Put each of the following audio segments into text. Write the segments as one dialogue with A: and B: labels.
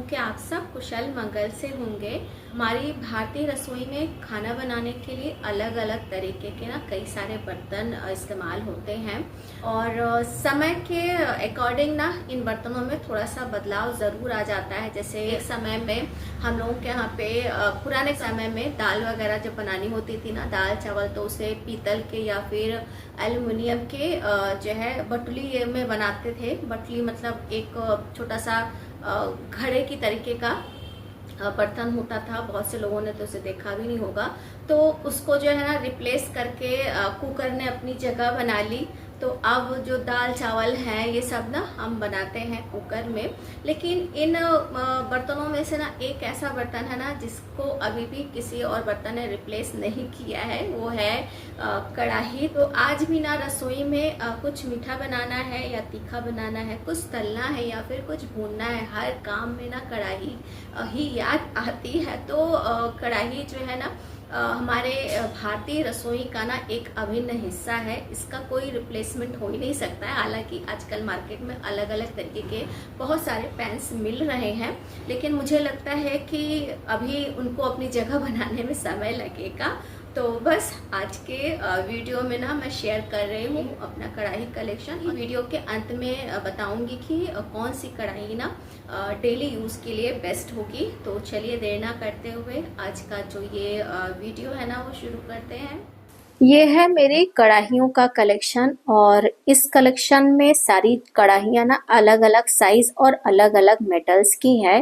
A: कि आप सब कुशल मंगल से होंगे। हमारी भारतीय रसोई में खाना बनाने के लिए अलग अलग तरीके के ना कई सारे बर्तन इस्तेमाल होते हैं और समय के अकॉर्डिंग ना इन बर्तनों में थोड़ा सा बदलाव ज़रूर आ जाता है। जैसे एक समय में हम लोगों के यहाँ पे पुराने समय में दाल वगैरह जब बनानी होती थी ना, दाल चावल, तो उसे पीतल के या फिर एल्युमिनियम के जो है बटुली में बनाते थे। बटुली मतलब एक छोटा सा घड़े की तरीके का बर्तन होता था। बहुत से लोगों ने तो उसे देखा भी नहीं होगा। तो उसको जो है ना रिप्लेस करके कुकर ने अपनी जगह बना ली। तो अब जो दाल चावल है ये सब ना हम बनाते हैं कुकर में। लेकिन इन बर्तनों में से ना एक ऐसा बर्तन है ना जिसको अभी भी किसी और बर्तन ने रिप्लेस नहीं किया है, वो है कढ़ाई। तो आज भी ना रसोई में कुछ मीठा बनाना है या तीखा बनाना है, कुछ तलना है या फिर कुछ भूनना है, हर काम में ना कढ़ाई ही याद आती है। तो कढ़ाई जो है ना हमारे भारतीय रसोई का ना एक अभिन्न हिस्सा है। इसका कोई रिप्लेसमेंट हो ही नहीं सकता है। हालांकि आजकल मार्केट में अलग अलग तरीके के बहुत सारे पैन्स मिल रहे हैं, लेकिन मुझे लगता है कि अभी उनको अपनी जगह बनाने में समय लगेगा। तो बस आज के वीडियो में ना मैं शेयर कर रही हूँ अपना कढ़ाई कलेक्शन। वीडियो के अंत में बताऊंगी कि कौन सी कढ़ाई ना डेली यूज़ के लिए बेस्ट होगी। तो चलिए देर ना करते हुए आज का जो ये वीडियो है ना वो शुरू करते हैं।
B: ये है मेरी कढ़ाइयों का कलेक्शन और इस कलेक्शन में सारी कढ़ाइयाँ ना अलग अलग साइज और अलग अलग मेटल्स की है।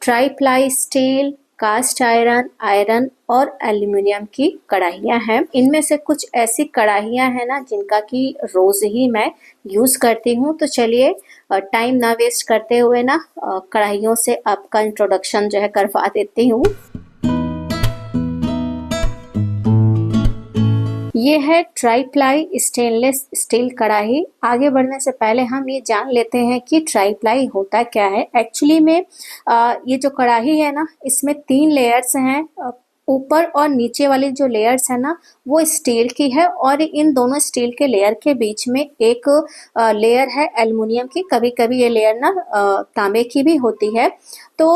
B: Tri ply steel, cast iron, iron और एल्युमिनियम की कढ़ाइयाँ हैं। इनमें से कुछ ऐसी कढ़ाइयाँ हैं ना जिनका कि रोज ही मैं यूज करती हूँ। तो चलिए टाइम ना वेस्ट करते हुए ना कढ़ाइयों से आपका इंट्रोडक्शन जो है करवा देती हूँ। ये है ट्राई प्लाई स्टेनलेस स्टील कढ़ाई। आगे बढ़ने से पहले हम ये जान लेते हैं कि ट्राई प्लाई होता क्या है। एक्चुअली में ये जो कढ़ाई है ना इसमें 3 लेयर्स हैं। ऊपर और नीचे वाली जो लेयर्स है ना वो स्टील की है और इन दोनों स्टील के लेयर के बीच में एक लेयर है एल्युमिनियम की। कभी कभी ये लेयर ना तांबे की भी होती है। तो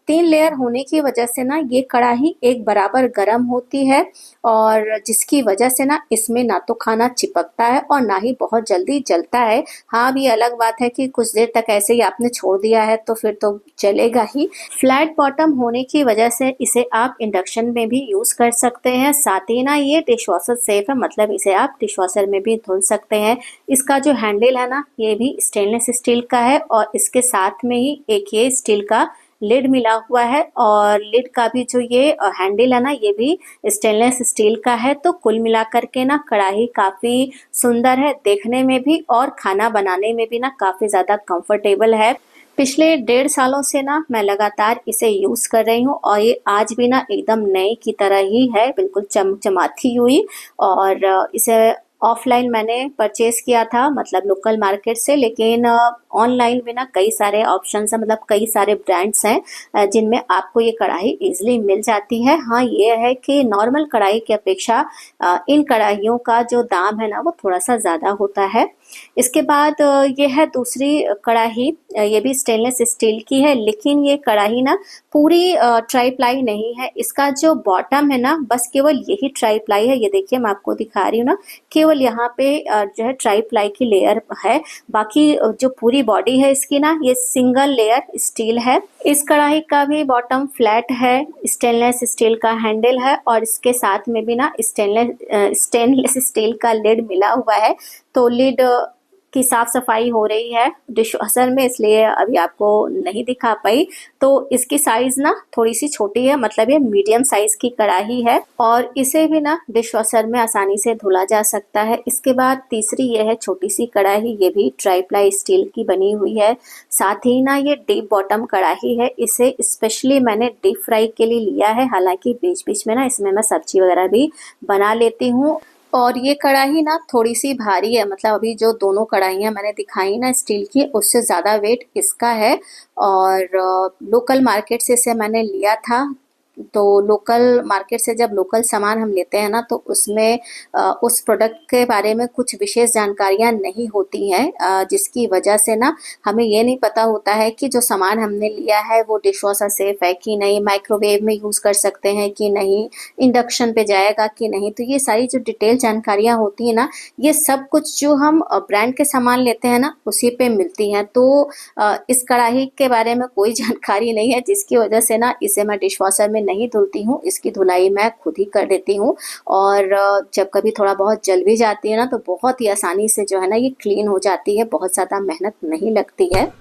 B: 3 लेयर होने की वजह से ना ये कढ़ाई एक बराबर गर्म होती है और जिसकी वजह से ना इसमें ना तो खाना चिपकता है और ना ही बहुत जल्दी जलता है। हाँ, अब ये अलग बात है कि कुछ देर तक ऐसे ही आपने छोड़ दिया है तो फिर तो चलेगा ही। फ्लैट बॉटम होने की वजह से इसे आप इंडक्शन में भी यूज कर सकते हैं। साथ ही ना ये डिशवॉशर सेफ है, मतलब इसे आप डिशवॉशर में भी धुल सकते हैं। इसका जो हैंडल है ना ये भी स्टेनलेस स्टील का है और इसके साथ में ही एक ये स्टील का लिड मिला हुआ है और लिड का भी जो ये हैंडल है ना ये भी स्टेनलेस स्टील का है। तो कुल मिलाकर के ना कढ़ाई काफी सुंदर है देखने में भी और खाना बनाने में भी ना काफी ज्यादा कंफर्टेबल है। पिछले 1.5 सालों से ना मैं लगातार इसे यूज कर रही हूँ और ये आज भी ना एकदम नए की तरह ही है, बिल्कुल चमचमाती हुई। और इसे ऑफलाइन मैंने परचेज किया था, मतलब लोकल मार्केट से, लेकिन ऑनलाइन में ना कई सारे ऑप्शंस हैं, मतलब कई सारे ब्रांड्स हैं जिनमें आपको ये कढ़ाई इजीली मिल जाती है। हाँ, ये है कि नॉर्मल कढ़ाई की अपेक्षा इन कढ़ाइयों का जो दाम है ना वो थोड़ा सा ज़्यादा होता है। इसके बाद ये है दूसरी कढ़ाई। ये भी स्टेनलेस स्टील की है, लेकिन ये कढ़ाई ना पूरी ट्राई प्लाई नहीं है। इसका जो बॉटम है ना बस केवल यही ट्राई प्लाई है। ये देखिए मैं आपको दिखा रही हूँ ना, केवल यहाँ पे जो है ट्राई प्लाई की लेयर है। बाकी जो पूरी बॉडी है इसकी ना ये सिंगल लेयर स्टील है। इस कढ़ाई का भी बॉटम फ्लैट है, स्टेनलेस स्टील का हैंडल है और इसके साथ में भी ना स्टेनलेस स्टील का लिड मिला हुआ है। तो लिड की साफ सफाई हो रही है डिशवॉशर में, इसलिए अभी आपको नहीं दिखा पाई। तो इसकी साइज ना थोड़ी सी छोटी है, मतलब ये मीडियम साइज की कढ़ाई है और इसे भी ना डिशवॉशर में आसानी से धुला जा सकता है। इसके बाद तीसरी ये है छोटी सी कढ़ाई। ये भी ट्राई प्लाई स्टील की बनी हुई है। साथ ही ना ये डीप बॉटम कढ़ाई है। इसे स्पेशली मैंने डीप फ्राई के लिए लिया है। हालांकि बीच बीच में ना इसमें मैं सब्जी वगैरह भी बना लेती हूँ। और ये कढ़ाई ना थोड़ी सी भारी है, मतलब अभी जो दोनों कढ़ाइयाँ मैंने दिखाई ना स्टील की, उससे ज़्यादा वेट इसका है। और लोकल मार्केट से इसे मैंने लिया था तो लोकल मार्केट से जब लोकल सामान हम लेते हैं ना, तो उसमें उस प्रोडक्ट के बारे में कुछ विशेष जानकारियां नहीं होती हैं, जिसकी वजह से ना हमें ये नहीं पता होता है कि जो सामान हमने लिया है वो डिशवॉशर सेफ है कि नहीं, माइक्रोवेव में यूज़ कर सकते हैं कि नहीं, इंडक्शन पे जाएगा कि नहीं। तो ये सारी जो डिटेल जानकारियां होती है ना, ये सब कुछ जो हम ब्रांड के सामान लेते हैं ना, उसी पे मिलती हैं। तो इस कढ़ाई के बारे में कोई जानकारी नहीं है, जिसकी वजह से ना इसे मैं डिशवॉशर में नहीं धुलती हूँ, इसकी धुलाई मैं खुद ही कर देती हूँ। और जब कभी थोड़ा बहुत जल भी जाती है ना, तो बहुत ही आसानी से जो है ना ये क्लीन हो जाती है, बहुत ज़्यादा मेहनत नहीं लगती है।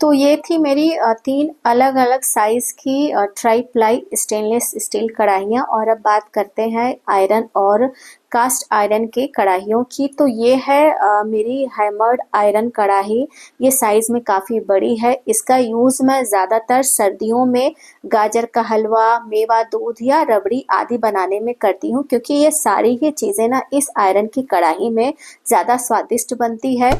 B: तो ये थी मेरी 3 अलग-अलग साइज़ की ट्राई प्लाई स्टेनलेस स्टील कढ़ाइयाँ। और अब बात करते हैं आयरन और कास्ट आयरन की कढ़ाइयों की। तो ये है मेरी हैमर्ड आयरन कढ़ाई। ये साइज़ में काफ़ी बड़ी है। इसका यूज़ मैं ज़्यादातर सर्दियों में गाजर का हलवा, मेवा दूध या रबड़ी आदि बनाने में करती हूँ, क्योंकि ये सारी ही चीज़ें ना इस आयरन की कढ़ाई में ज़्यादा स्वादिष्ट बनती है।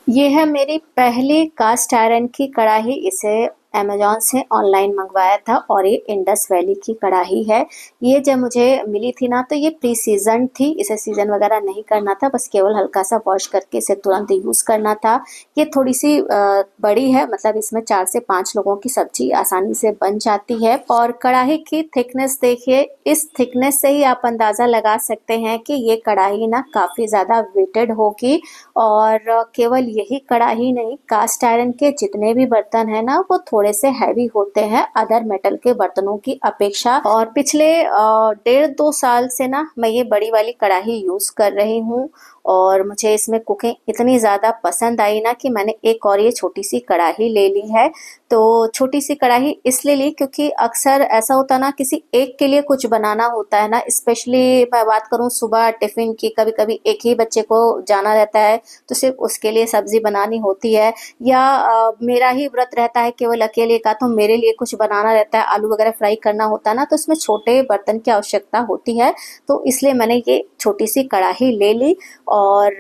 B: ये है मेरी पहली कास्ट आयरन की कढ़ाई। इसे अमेज़न से ऑनलाइन मंगवाया था और ये इंडस वैली की कढ़ाई है। ये जब मुझे मिली थी ना, तो ये प्री सीज़न थी, इसे सीज़न वगैरह नहीं करना था, बस केवल हल्का सा वॉश करके इसे तुरंत यूज़ करना था। ये थोड़ी सी बड़ी है, मतलब इसमें 4 से 5 लोगों की सब्जी आसानी से बन जाती है। और कढ़ाई की थिकनेस देखिए, इस थिकनेस से ही आप अंदाज़ा लगा सकते हैं कि ये कढ़ाई ना काफ़ी ज़्यादा वेटेड होगी। और केवल यही कढ़ाई नहीं, कास्ट आयरन के जितने भी बर्तन हैं ना, वो थोड़े से हैवी होते हैं अदर मेटल के बर्तनों की अपेक्षा। और पिछले 1.5-2 साल से ना मैं ये बड़ी वाली कढ़ाई यूज़ कर रही हूँ, और मुझे इसमें कुकिंग इतनी ज़्यादा पसंद आई ना कि मैंने एक और ये छोटी सी कढ़ाई ले ली है। तो छोटी सी कढ़ाई इसलिए ली क्योंकि अक्सर ऐसा होता ना, किसी एक के लिए कुछ बनाना होता है ना, स्पेशली मैं बात करूँ सुबह टिफ़िन की, कभी-कभी एक ही बच्चे को जाना रहता है तो सिर्फ उसके लिए सब्ज़ी बनानी होती है, या मेरा ही व्रत रहता है केवल अकेले का, तो मेरे लिए कुछ बनाना रहता है, आलू वगैरह फ्राई करना होता है ना, तो इसमें छोटे बर्तन की आवश्यकता होती है। तो इसलिए मैंने ये छोटी सी कढ़ाई ले ली। और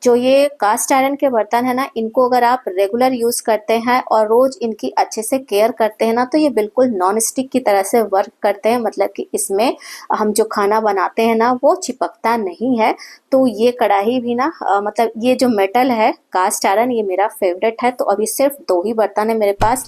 B: जो ये कास्ट आयरन के बर्तन है ना, इनको अगर आप रेगुलर यूज़ करते हैं और रोज़ इनकी अच्छे से केयर करते हैं ना, तो ये बिल्कुल नॉन स्टिक की तरह से वर्क करते हैं। मतलब कि इसमें हम जो खाना बनाते हैं ना, वो चिपकता नहीं है। तो ये कढ़ाई भी ना मतलब ये जो मेटल है कास्ट आयरन, ये मेरा फेवरेट है। तो अभी सिर्फ 2 ही बर्तन है मेरे पास।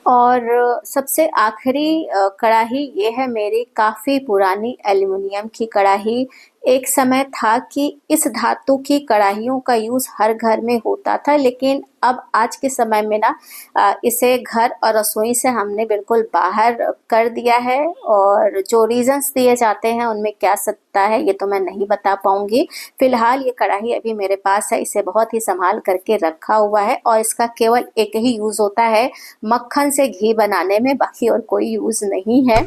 B: और सबसे आखिरी कढ़ाई ये है मेरी काफ़ी पुरानी एल्युमिनियम की कढ़ाई। एक समय था कि इस धातु की कढ़ाइयों का यूज़ हर घर में होता था, लेकिन अब आज के समय में ना इसे घर और रसोई से हमने बिल्कुल बाहर कर दिया है। और जो रीज़न्स दिए जाते हैं उनमें क्या सत्ता है ये तो मैं नहीं बता पाऊँगी। फ़िलहाल ये कढ़ाई अभी मेरे पास है, इसे बहुत ही संभाल करके रखा हुआ है, और इसका केवल एक ही यूज़ होता है मक्खन से घी बनाने में, बाकी और कोई यूज़ नहीं है।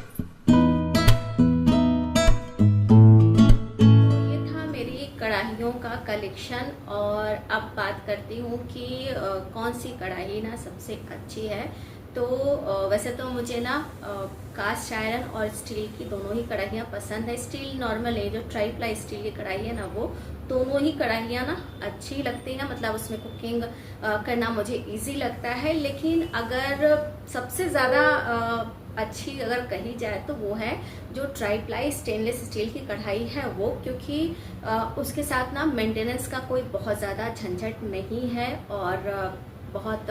A: कढ़ाइयों का कलेक्शन। और अब बात करती हूँ कि कौन सी कढ़ाई ना सबसे अच्छी है। तो वैसे तो मुझे ना कास्ट आयरन और स्टील की दोनों ही कढ़ाइयाँ पसंद है। स्टील नॉर्मल है, जो ट्राई प्लाई स्टील की कढ़ाई है ना, वो दोनों ही कढ़ाइयाँ ना अच्छी लगती हैं। मतलब उसमें कुकिंग करना मुझे इजी लगता है। लेकिन अगर सबसे ज़्यादा अच्छी अगर कही जाए तो वो है जो ट्राई प्लाई स्टेनलेस स्टील की कढ़ाई है वो, क्योंकि उसके साथ ना मेंटेनेंस का कोई बहुत ज़्यादा झंझट नहीं है, और बहुत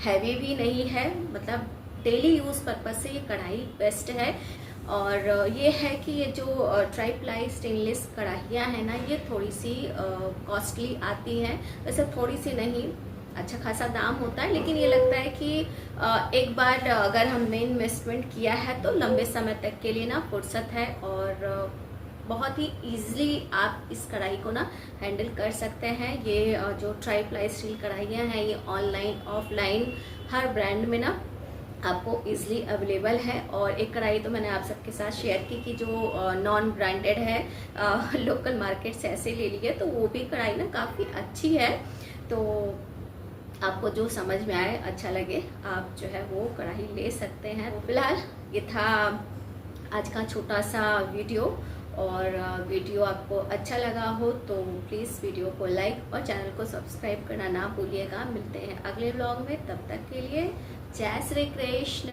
A: हैवी भी नहीं है। मतलब डेली यूज़ पर्पज से ये कढ़ाई बेस्ट है। और ये है कि ये जो ट्राई प्लाई स्टेनलेस कढ़ाइयाँ हैं ना, ये थोड़ी सी कॉस्टली आती हैं। वैसे थोड़ी सी नहीं, अच्छा खासा दाम होता है, लेकिन ये लगता है कि एक बार अगर हमने इन्वेस्टमेंट किया है तो लंबे समय तक के लिए ना फुर्सत है। और बहुत ही ईजिली आप इस कढ़ाई को ना हैंडल कर सकते हैं। ये जो ट्राई प्लाई स्टील कढ़ाइयाँ हैं, ये ऑनलाइन ऑफलाइन हर ब्रांड में ना आपको इजीली अवेलेबल है। और एक कढ़ाई तो मैंने आप सबके साथ शेयर की कि जो नॉन ब्रांडेड है, लोकल मार्केट से ऐसे ले ली है, तो वो भी कढ़ाई ना काफ़ी अच्छी है। तो आपको जो समझ में आए, अच्छा लगे, आप जो है वो कढ़ाई ले सकते हैं। फिलहाल ये था आज का छोटा सा वीडियो, और वीडियो आपको अच्छा लगा हो तो प्लीज़ वीडियो को लाइक और चैनल को सब्सक्राइब करना ना भूलिएगा। मिलते हैं अगले व्लॉग में, तब तक के लिए जय श्री कृष्ण।